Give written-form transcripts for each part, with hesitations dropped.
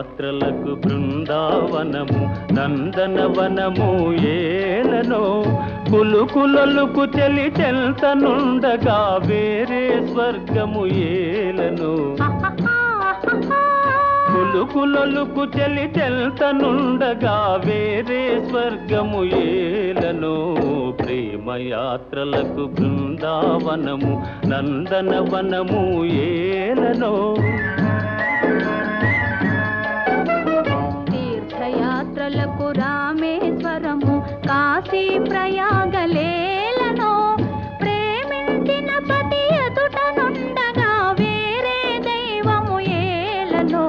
యాత్రలకు బృందావనము నందనవనము ఏలనో కులుకులొలుకు చెలి చెల్తనుండగా వేరే స్వర్గము ఏలనో కులుకులొలుకు చెలి చెల్తనుండగా వేరే స్వర్గము ఏలనో ప్రేమయాత్రలకు బృందావనము నందనవనము ఏలనో తీర్థయాత్రలకు రామేశ్వరము కాశీ ప్రయాగలేలనో ప్రేమించిన పతి ఎదుటనుండగా వేరే దైవము ఏలనో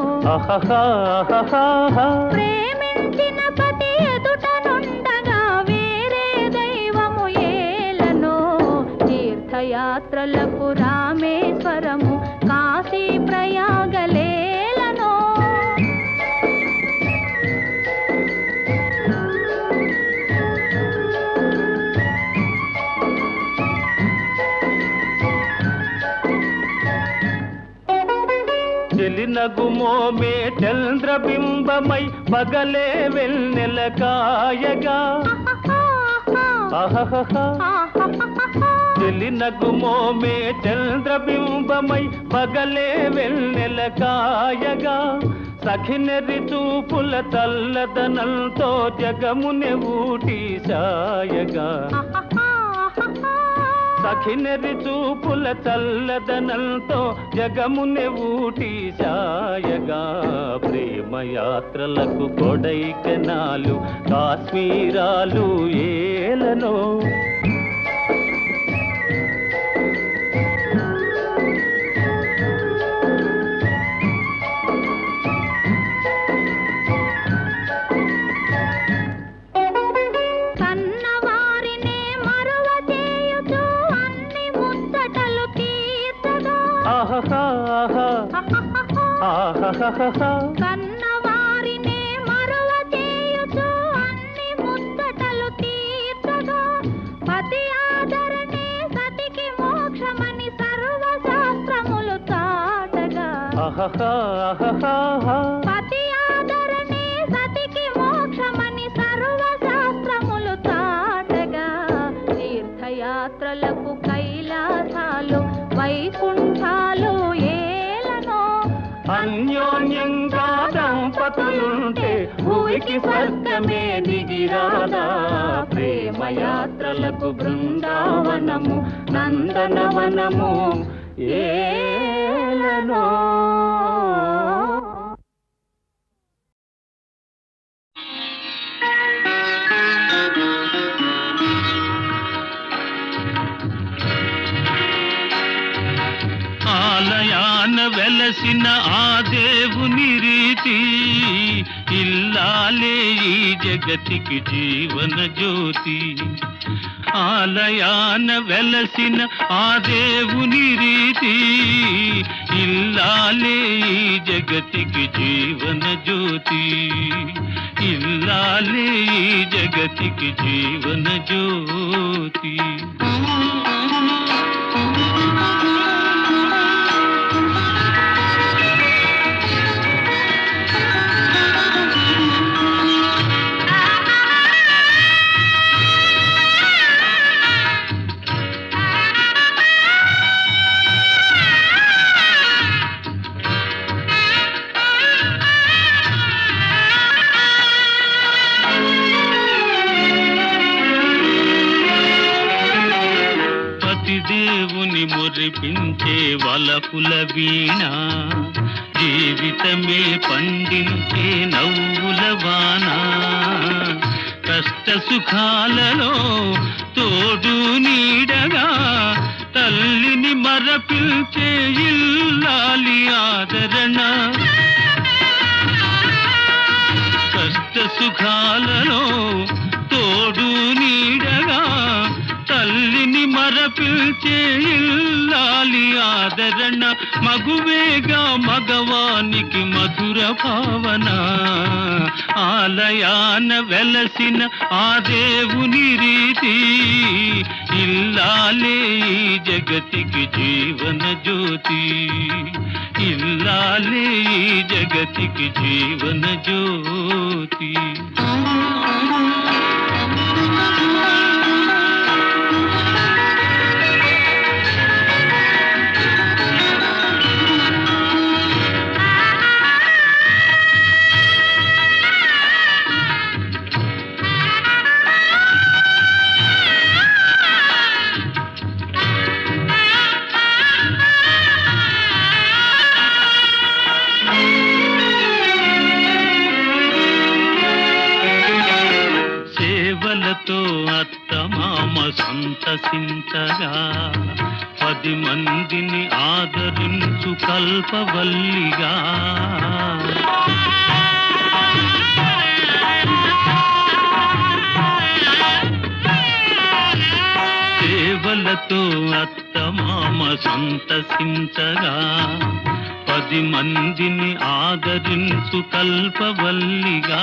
ప్రేమించిన పతి ఎదుటనుండగా వేరే దైవము ఏలనో తీర్థయాత్రలకు రామేశ్వరము కాశీ ప్రయాగలేలనో చెలినగుమోమే చంద్రబింబమై పగలే వెన్నెల కాయగా చెలినగుమోమే చంద్రబింబమై పగలే వెన్నెల కాయగా సఖినెరి చూపుల తల్లదనంతో జగముని ఊటి సాయగా సఖినెరి చూపుల చల్లదనంతో జగముని ఊటి సాయగా ప్రేమయాత్రలకు కొడైకెనాలు కాశ్మీరాలు ఏలనో కన్నవారినే మరువ చేయుచు అన్ని ముచ్చటలు తీర్చగా పతి ఆదరణే సతికి మోక్షమని సర్వశాస్త్రములు చాటగా పతి ఆదరణే సతికి మోక్షమని సర్వశాస్త్రములు చాటగా తీర్థయాత్రలకు కైలాసాలు వైకుంఠాలు అన్యోన్యంగా దంపతులుంటే భూమికి స్వర్గమే దిగిరాదా ప్రేమయాత్రలకు బృందావనము నందనవనము ఏలనో ఆలయాన వెలసిన ఆ దేవుని రీతి ఇల్లాలే ఈ జగతికి జీవన జ్యోతి ఆలయాన వెలసిన ఆ దేవుని రీతి ఇల్లాలే ఈ జగతికి జీవన జ్యోతి ఇల్లాలే ఈ జగతికి జీవన జ్యోతి దేవుని మురిపించే వలపుల వీణ జీవితమే పండించే నవ్వుల వాన కష్ట సుఖాలలో తోడు నీడగా తల్లిని మరపిల్చే ఇల్లాలి ఆదరణ కష్ట సుఖాలలో తోడు నీడగా తల్లిని మరపిల్చే ఇల్లాలి ఆదరణ మగువేగా మగవానికి మధుర భావన ఆలయాన వెలసిన ఆ దేవుని రీతి ఇల్లాలే ఈ జగతికి జీవన జ్యోతి ఇల్లాలే ఈ జగతికి జీవన జ్యోతి అత్తమామ సంతసించగా 10 మందిని ఆదరించు కల్పవల్లిగా సేవలతో అత్తమామ సంతసించగా 10 మందిని ఆదరించు కల్పవల్లిగా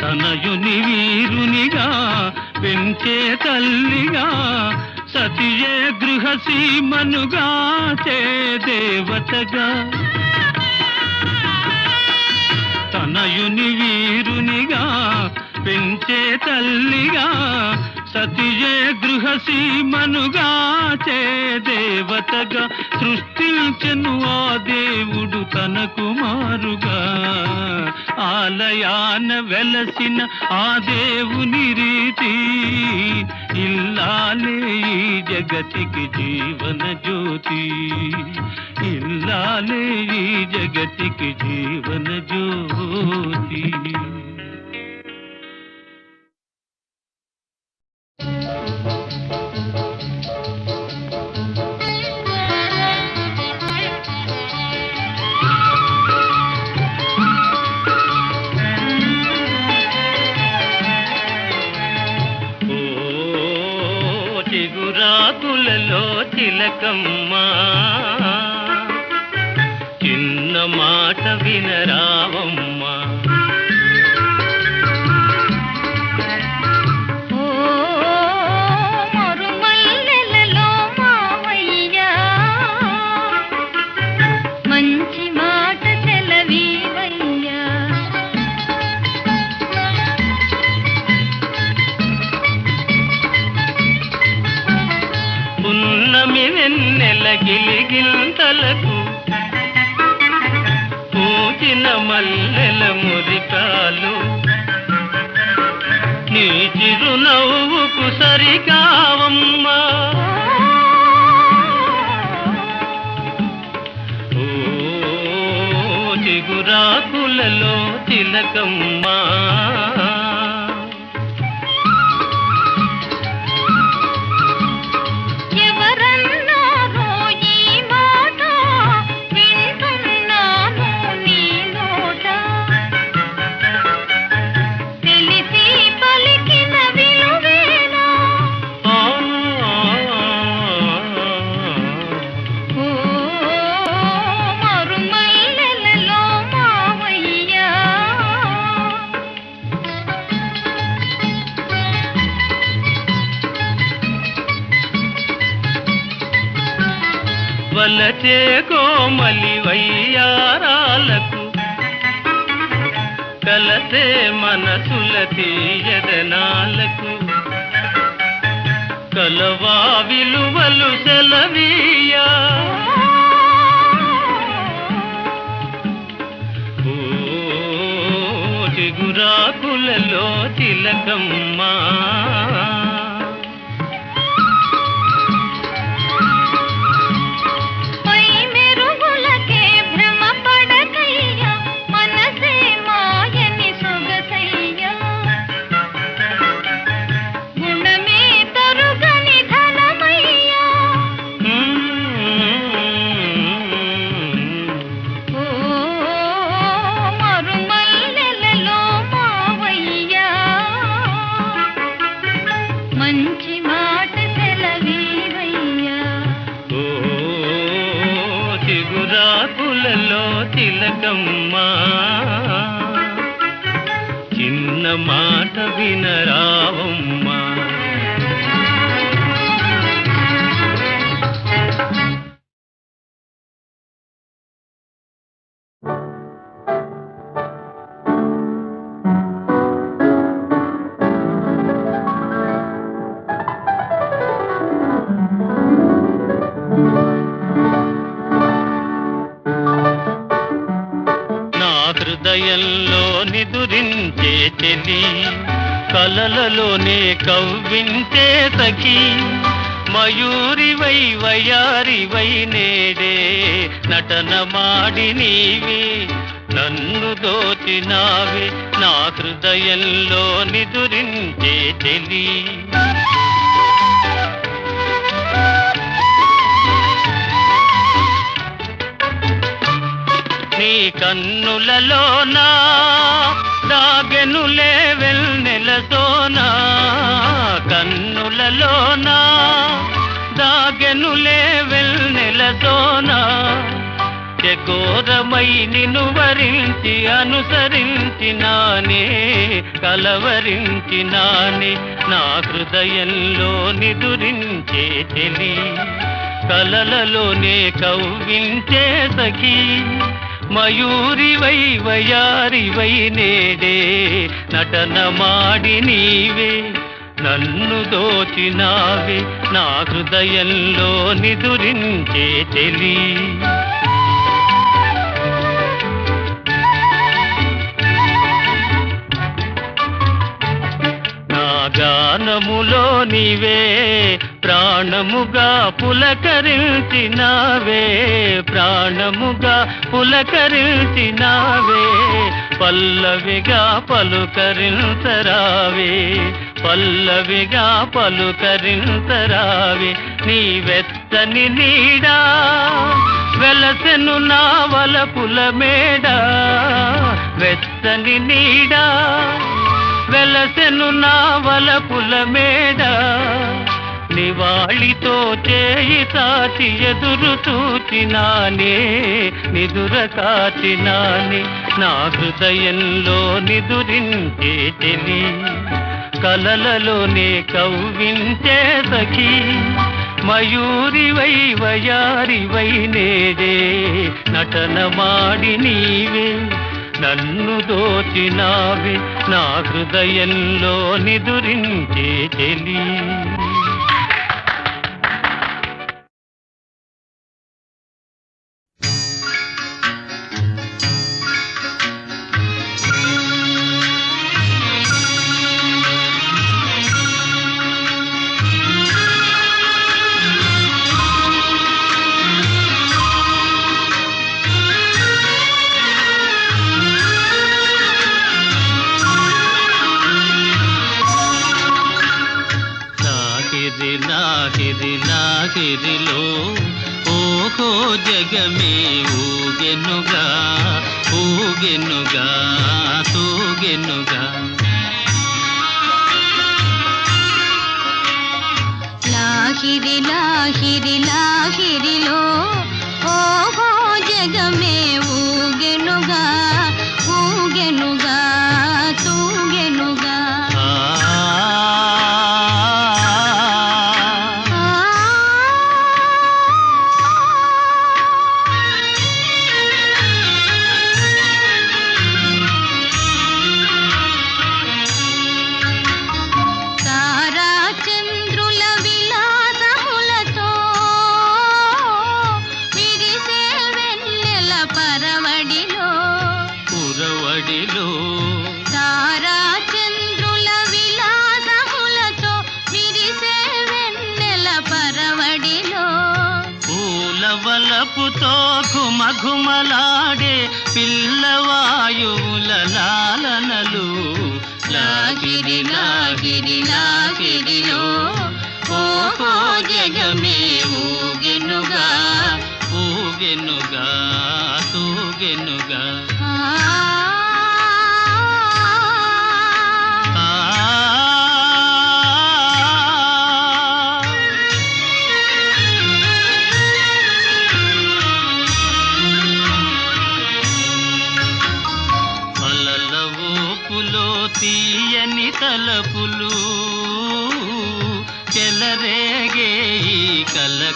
తనయుని వీరునిగా పెంచే తల్లిగా సతియే గృహసీమనుగా చే దేవతగా తనయుని వీరునిగా పెంచే తల్లిగా సతియే గృహసీమనుగా చే దేవతగా సృష్టించెను ఆ దేవుడు తన కుమారుగా ఆలయాన వెలసిన ఆ దేవుని రీతి ఇల్లాలే ఈ జగతికి జీవన జ్యోతి ఇల్లాలే ఈ జగతికి జీవన జ్యోతి చిగురాకులలో తిలకమ్మ చిన్న మాట వినరావమ్మ మరుమల్లెలలో మావయ్య మంచి మాట సెలవీవయ్యా పున్నమి వెన్నెల గిలిగింతలకు పూచిన మల్లెల మురికాలు నీ చిరునవ్వుకు సరికావమ్మా ఓ చిగురాకులలో తిలకమ్మా వలచే కోమలి వయ్యారాలకు కలసే మనసుల తీయదనాలకు కలవా విలువలు సెలవీయా ఓ చిగురాకులలో తిలకమ్మా పలకమ్మా చిన్న మాట వినరావమ్మా. హృదయంలో నిదురించే చెలి కలలలోనే కవ్వించే సఖి మయూరివై వయారివై నేడే నటన మాడి నీవి నన్ను దోచినావి నా హృదయంలో నిదురించే చెలి. నీ కన్నులలోనా దాగెనులే వెన్నెలతోనా కన్నులలోనా దాగెనులే వెన్నెలతోనా చకోరమై నిన్ను వరించి అనుసరించినానే కలవరించినానే నా హృదయంలో నిదురించే చెలి కలలలోనే కవ్వించే సఖి మయూరివై వయారివై నేడే నటన మాడి నీవే నన్ను దోచినావే నా హృదయంలో నిదురించే చెలి. గానములో నీవే ప్రాణముగా పులకరించినావే ప్రాణముగా పులకరించినావే పల్లవిగా పలుకరించరావే పల్లవిగా పలుకరించరావే నీ వెచ్చని నీడా వెలసెను నా వలపుల మేడ వెచ్చని నీడా వెలసెను నా వలపుల మేడ నివాళితో చేయి తాచి ఎదురు చూచినానే నిదుర కాచినానే నా హృదయంలో నిదురించే చెలి కలలలోనే కవ్వించే సఖి మయూరివై వయారివై నేడే నటన మాడి నీవే నన్ను దోచినావే నా హృదయంలో నిదురించే చెలి. లాహిరిలో ఓహో జగమే ఊగెనుగా ఊగెనుగా తూగెనుగా లాహిరి లాహిరి లాహిరిలో ఓహో జగమే ఊగెనుగా ఊగెనుగా తూగెనుగా వలపుతో ఘుమఘుమలాడే పిల్లవాయువుల లాలనలు లాగిరి లాగిరి లాగిరిలో ఓహో జగమే ఊగెనుగా ఊగెనుగా తూగెనుగా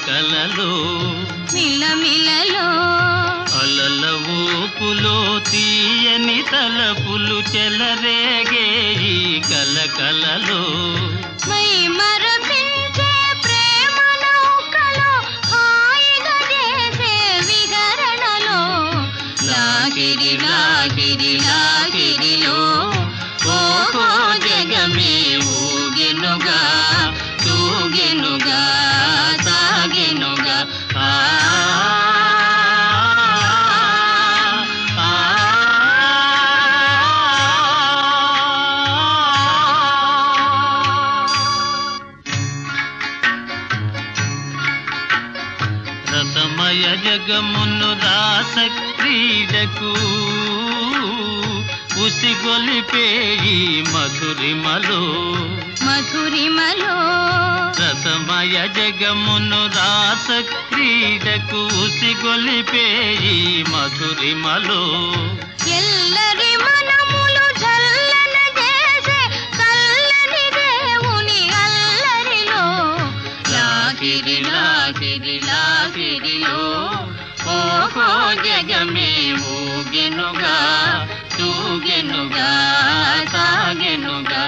కలకలలో మిలమిలలో అలల ఊపులో తీయని తలపులు చెలరేగే ఈ కలకలలో మై మరపించే ప్రేమ నౌకలో హాయిగా చేసే విహరణలో లాహిరి లాహిరి లాహిరిలో ఓహో జగమే ఊగెనుగా తూగెనుగా సాగెనుగా రసమయ జగమును రాస క్రీడకు ఉసిగొలిపే ఈ మధురిమలో మధురిమలో రసమయ జగమును రాస క్రీడకు ఉసిగొలిపే ఈ మధురిమలో ఎల్లరి మనములు జల్లన చేసే చల్లని దేవుని అల్లరిలో లాహిరి లాహిరి లాహిరిలో ఓహో జగమే ఊగెనుగా తూగెనుగా సాగెనుగా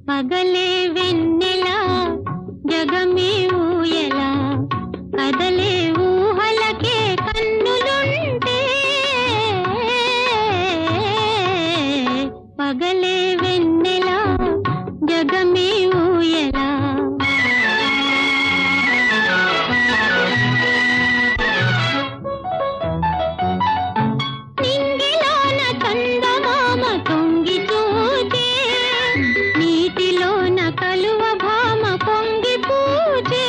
పగలే వెన్నెల జగమే ఊయల కదలే ఊహలకే కన్నులుంటే పగలే వెన్నెల జగమే ఊయల నింగిలోన చందమామ తొంగి చూచే నీటిలోన కలువ భామ పొంగి పూజే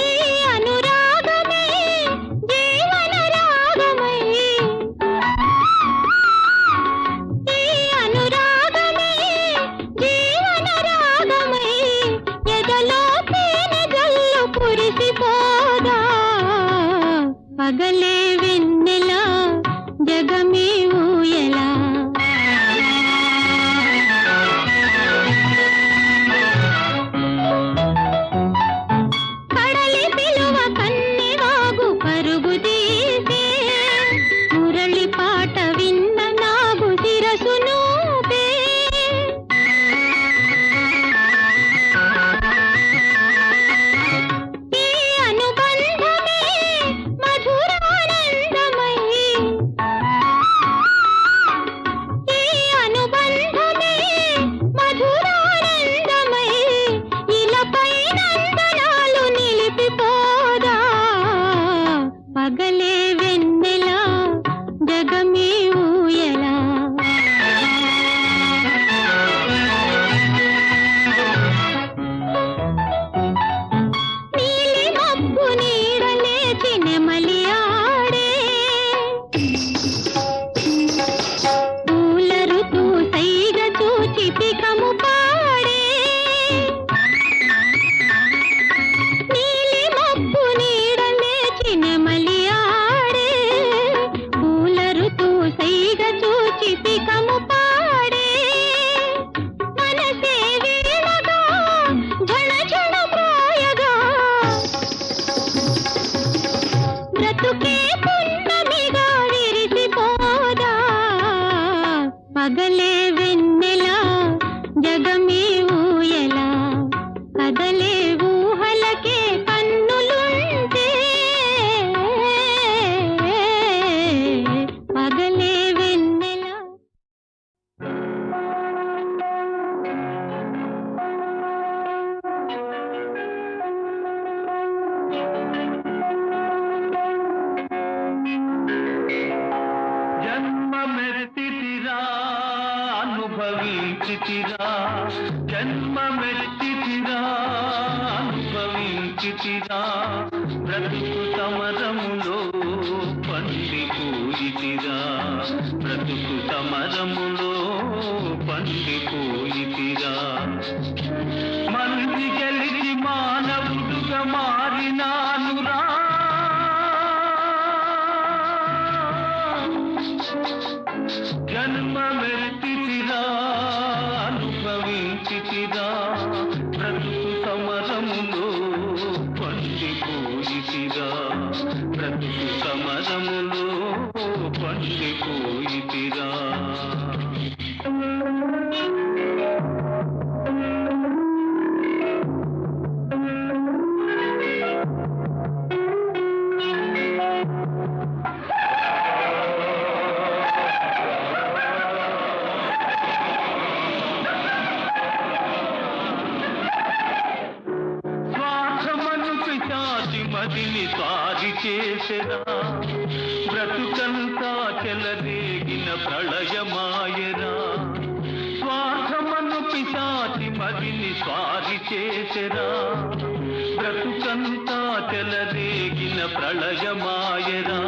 ఈ అనురాగమే జీవన రాగమై ఈ అనురాగమే అనుభవించితిరా జన్మమెత్తితిరా అనుభవించితిరా బ్రతుకు సమరములో పండిపోయితిరా బ్రతుకు సమరములో పండిపోయితిరా మంది గెలిచి మానవుడుగా మారినానురా జన్మమెత్తితిరా అనుభవించితిరా బ్రతుకు సమరములో పండిపోయితిరా బ్రతుకు సమరములో పండిపోయితిరా మదిని సారి చేసెరా బ్రతుకంతా చెలరేగిన ప్రళయమాయరా స్వార్థమను పిశాచి మదిని సారి చేసెరా బ్రతుకంతా చెలరేగిన ప్రళయమాయరా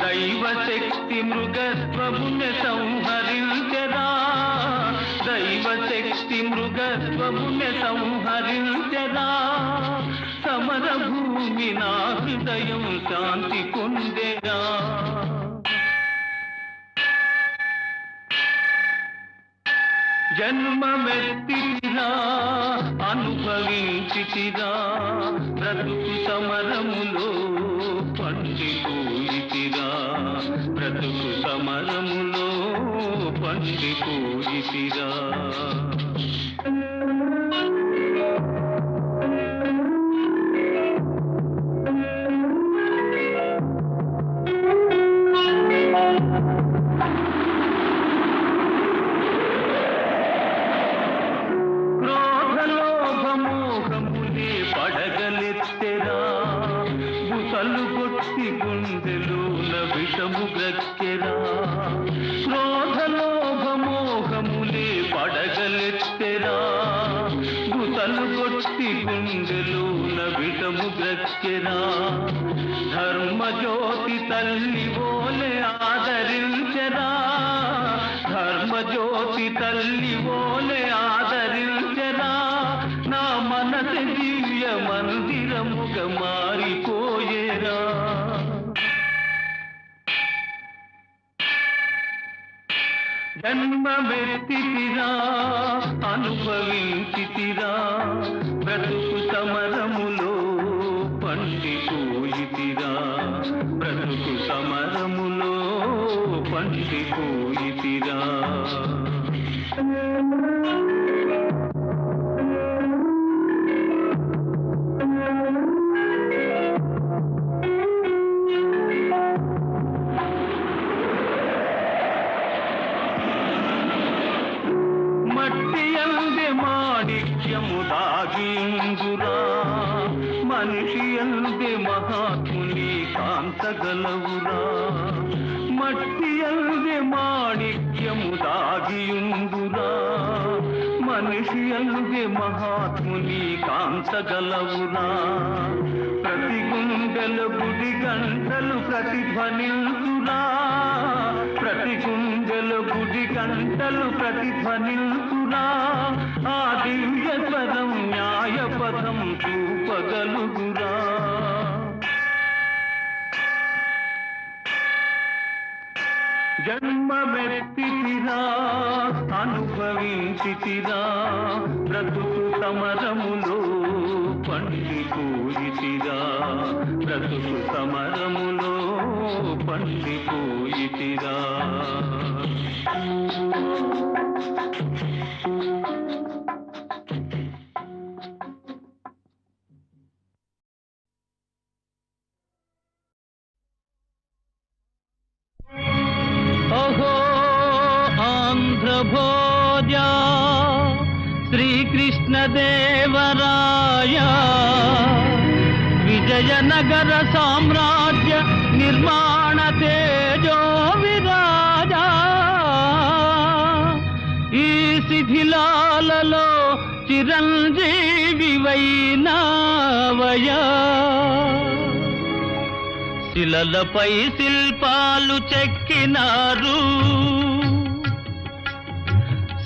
దైవశక్తి మృగత్వముని సంహరించెరా దైవశక్తి మృగత్వముని సంహరించెరా సమర భూమి నా హృదయం శాంతి పొందెరా జన్మమెత్తితిరా అనుభవించితిరా బ్రతుకు సమరములో పండిపోయితిరా బ్రతుకు సమరములో పండిపోయితిరా గుండెలోన విషము గ్రక్కెరా క్రోధలోభమోహములే పడగలెత్తెరా గుతలు కొట్టి గుండెలోన విషము గ్రక్కెరా ధర్మజ్యోతి తల్లి ఓలే ఆదరించెరా ధర్మజ్యోతి తల్లి ఓలే ఆదరించెరా నా మనసు దివ్య మందిరముగా మారిపోయేరా జన్మమెత్తితిరా అనుభవించితిరా బ్రతుకు సమరములో పండిపోయితిరా బ్రతుకు సమరములో పండిపోయితిరా మట్టి అందే మాణిక్యము దాగిందురా మనిషి అందే మహాత్ముని కాంతగలవురా మట్టి అందే మాణిక్యము దాగిందురా మనిషి అందే మహాత్ముని కాంతగలవురా ప్రతి గుండెల గుడి గంటలు ప్రతిధ్వనిల్తురా ప్రతి గుండెల గుడి గంటలు ప్రతిధ్వనిల్తురా ఆ దివ్య స్వరం న్యాయపథం చూపగలుగురా జన్మమెత్తితిరా అనుభవించితిరా బ్రతుకు సమరములో పండిపోయితిరా బ్రతుకు సమరములో పండిపోయితిరా ఓహో ఆంధ్రభోజ శ్రీకృష్ణదేవరాయ విజయనగర సామ్రాజ్య నిర్మాణ తేజో విరాజా శిథిలాలలో చిరంజీవివైనావయా శిలలపై శిల్పాలు చెక్కినారు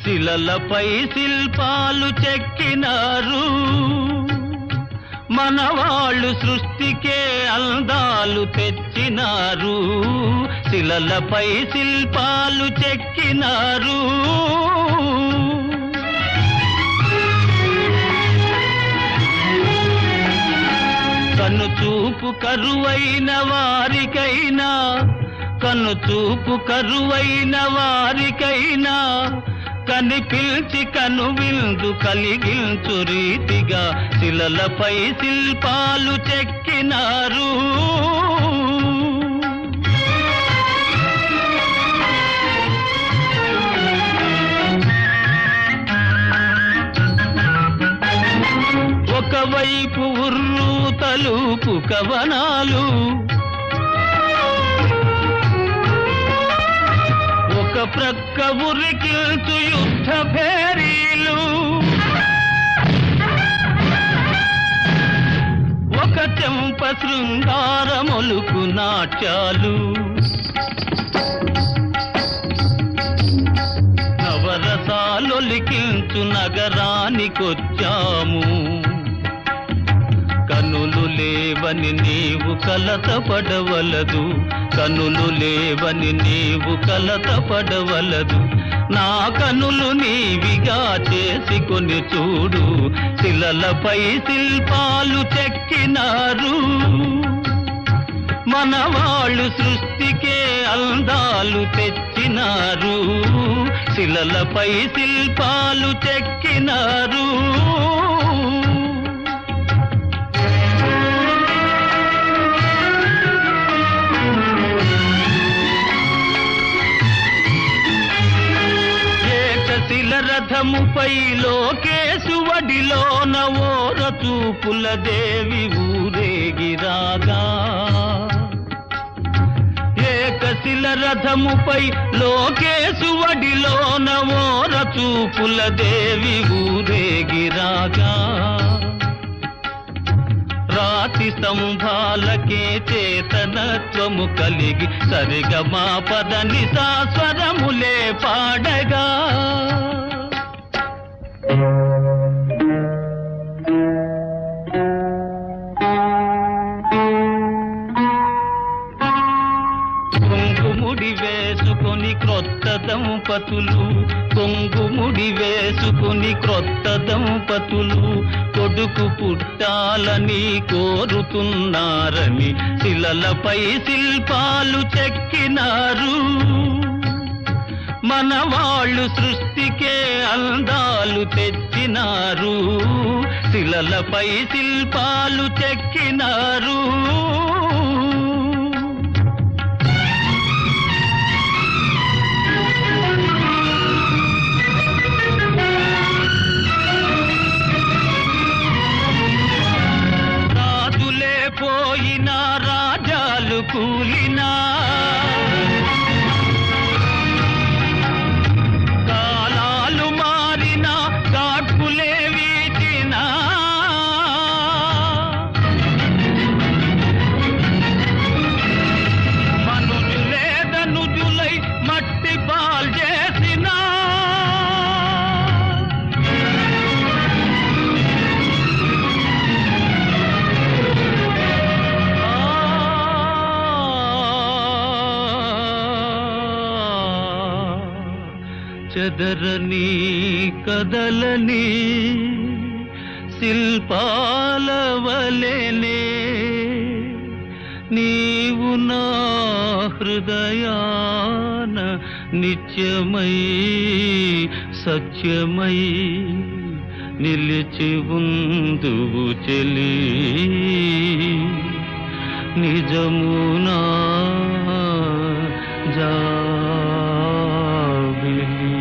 శిలలపై శిల్పాలు చెక్కినారు మనవాళ్ళు సృష్టికే అందాలు తెచ్చినారు శిలలపై శిల్పాలు చెక్కినారు కనుచూపు కరువైన వారికైనా కనుచూపు కరువైన వారికైనా కనిపిల్చి కనువిందు కలిగించు రీతిగా శిలలపై శిల్పాలు చెక్కినారు ఒకవైపు ఉర్రు తలుపు కవనాలు ఒక ప్రక్క ఉరికిల్చు యుద్ధ భేరీలు ఒక చెంప శృంగారములుకు నాట్యాలు నవరసాలొలికించు నగరానికొచ్చాము కనులు లేవని నీవు కలతపడవలదు కనులు లేవని నీవు కలతపడవలదు నా కనులు నీవిగా చేసుకొని చూడు శిలలపై శిల్పాలు చెక్కినారు మనవాళ్ళు సృష్టికే అందాలు తెచ్చినారు శిలలపై శిల్పాలు చెక్కినారు రథముపై లోకేశువడిలోన ఓర చూపుల దేవి ఊరేగిరాగా ఏకశిల రథముపై లోకేశువడిలోన ఓర చూపుల దేవి ఊరేగిరాగా రాతి స్తంభాలకే చేతనత్వము కలిగి సరిగమా పదని సాస్వరములే పాడగా కొంగుముడి వేసుకొని క్రొత్త దంపతులు కొంగుముడి వేసుకొని క్రొత్త దంపతులు కొడుకు పుట్టాలని కోరుతున్నారని శిలలపై శిల్పాలు చెక్కినారు మనవాళ్ళు సృష్టికే అందాలు తెచ్చినారు శిలలపై శిల్పాలు చెక్కినారు రాజులే పోయినా రాజాలు కూలినా చెదరని కదలని శిల్పాల వలెనే నీవు నా హృదయాన నిత్యమై సత్యమై నిలిచి ఉందువు చెలి నిజమునా జాబిలి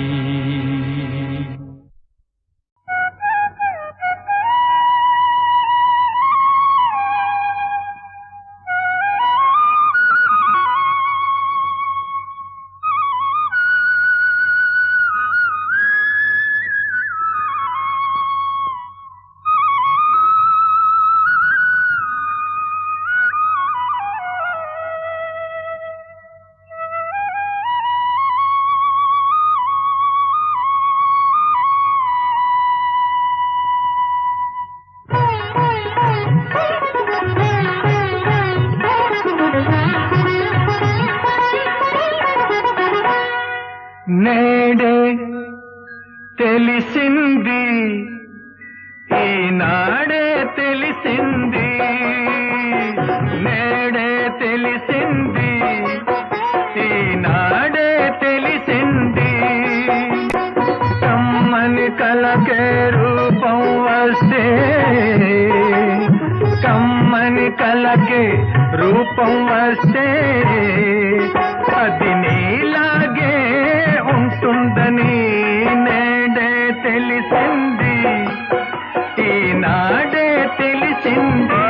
తెలిసింది, ఈనాడే తెలిసింది, నేడే తెలిసింది, ఈనాడే తెలిసింది. కమ్మని కలకే రూపం వస్తే, కమ్మని కలకే రూపం వస్తే, అది నీలాగే ఉంటుందని నేడే తెలిసింది, ఈనాడే తెలిసింది.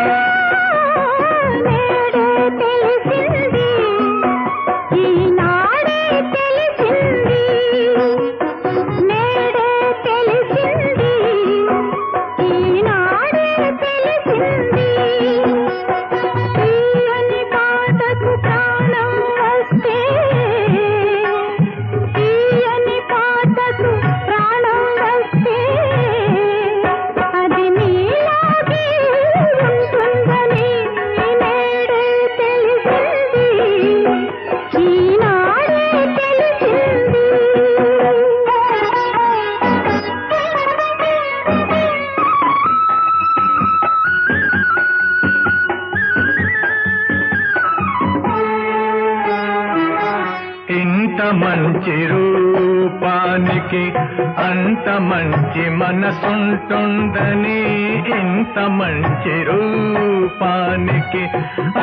ఇంత మంచి రూపానికి అంత మంచి మనసుంటుందని, ఇంత మంచి రూపానికి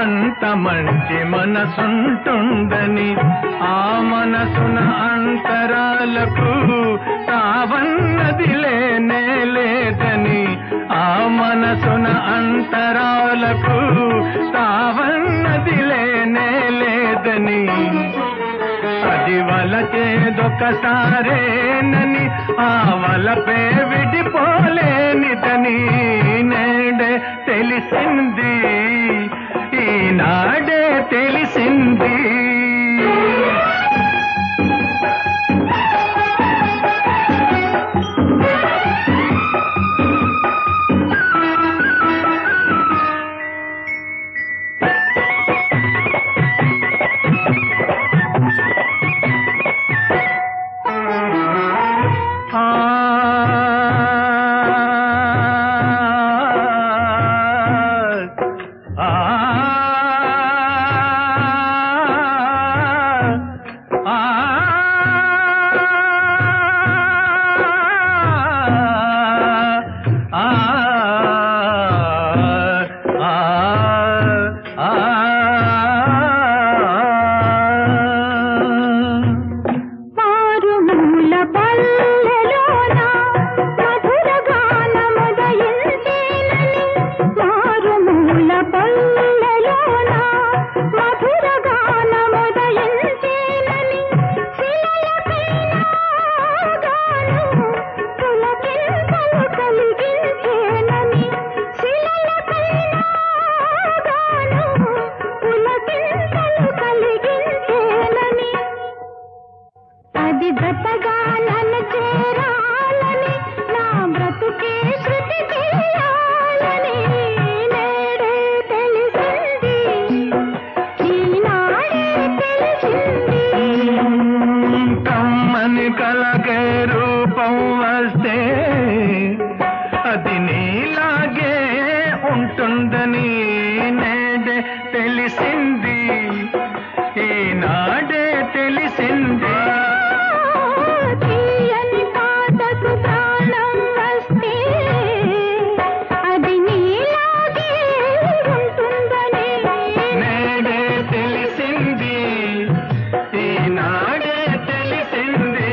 అంత మంచి మనసుంటుందని, ఆ మనసున అంతరాలకు తావన్నది లేనే లేదని, ఆ మనసున అంతరాలకు తావన్నది లేనే లేదని, అది వలచేదొకసారేనని ఆ వలపే విడిపోలేనిదని నేడే తెలిసింది, ఈనాడే తెలిసింది. కలకే రూపం వస్తే, అది నీలాగే ఉంటుందని నేడే తెలిసింది, ఈనాడే తెలిసింది. నేడే తెలిసింది, ఈనాడే తెలిసింది.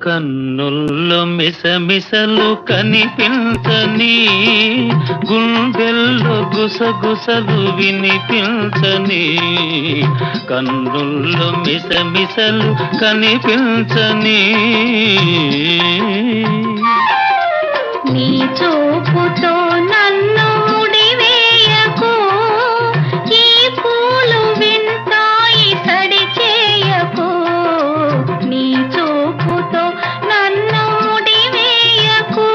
కన్నుల్లో మిసమిసలు కనిపించని, గుండెల్లో గుసగుసలు వినిపించని, కన్నుల్లో మిసమిసలు కనిపించని. నీ చూపుతో నన్ను ముడివేయకు, ఈ పూలు వింటాయి సడి చేయకు. నీ చూపుతో నన్ను ముడివేయకు.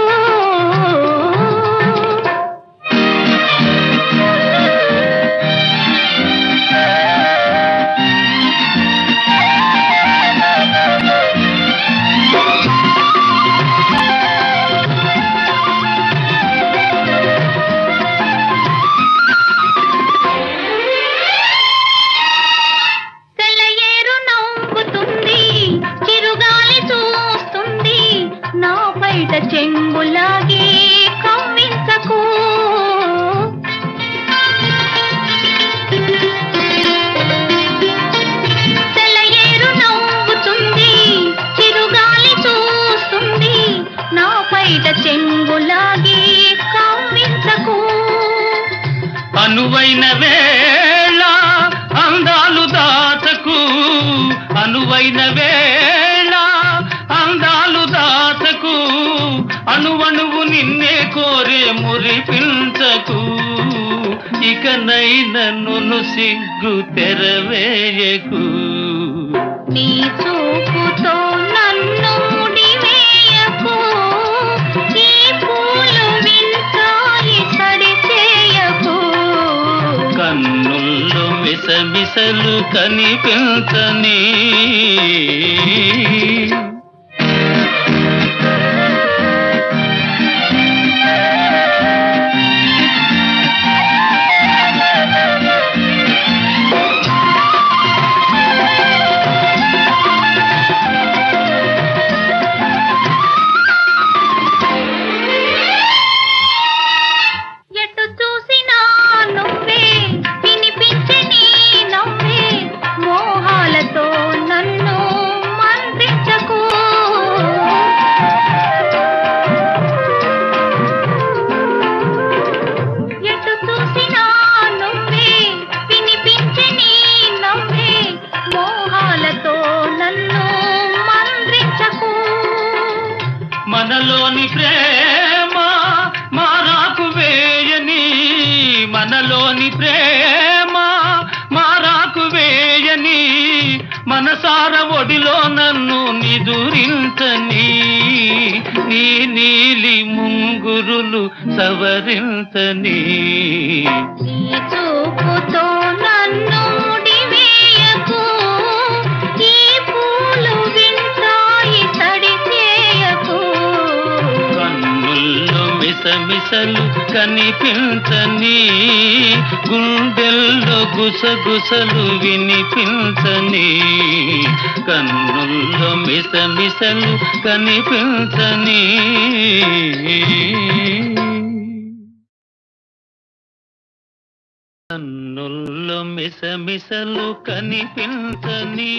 సెలయేరు నవ్వుతుంది, చిరుగాలి చూస్తుంది, నా బయట చెంగులాగే కవ్వించకు. సెలయేరు నవ్వుతుంది, చిరుగాలి చూస్తుంది, నా బయట చెంగులాగే కవ్వించకు. అనువైన వేళ అందాలు దాచకు, అనువైన వేళ అందాలు దాచకు, అణువణువు నిన్నే కోరే మురిపించకు. ఇకనైన నన్ను సిగ్గు తెరవేయకు. నీ చూపుతో నన్ను ముడివేయకు, ఈ పూలు వింటాయి సడి చేయకు. కన్నుల్లో మిసమిసలు కనిపించని. ఎటు చూసినా నువ్వే, వినిపించే నీ నవ్వే, మోహాలతో నన్ను మంత్రించకు. ఎటు చూసినా నువ్వే, వినిపించే నీ నవ్వే, మోహాలతో నన్ను మంత్రించకు. మనలోని ప్రేమ మారాకు వేయని, మనలోని ప్రేమ మారాకు వేయని, మనసార ఒడిలో నన్ను నిదురించని, నీ నీలి ముంగురులు సవరించని. నీ చూపుతో నన్ను ముడివేయకు, ఈ పూలు వింటాయి సడి చేయకు. కన్నుల్లో మిసమిసలు కనిపించని, గుండెల్లో గుసగుసలు వినిపించని, కన్నుల్లో మిసమిసలు కనిపించని. కన్నుల్లో మిసమిసలు కనిపించని.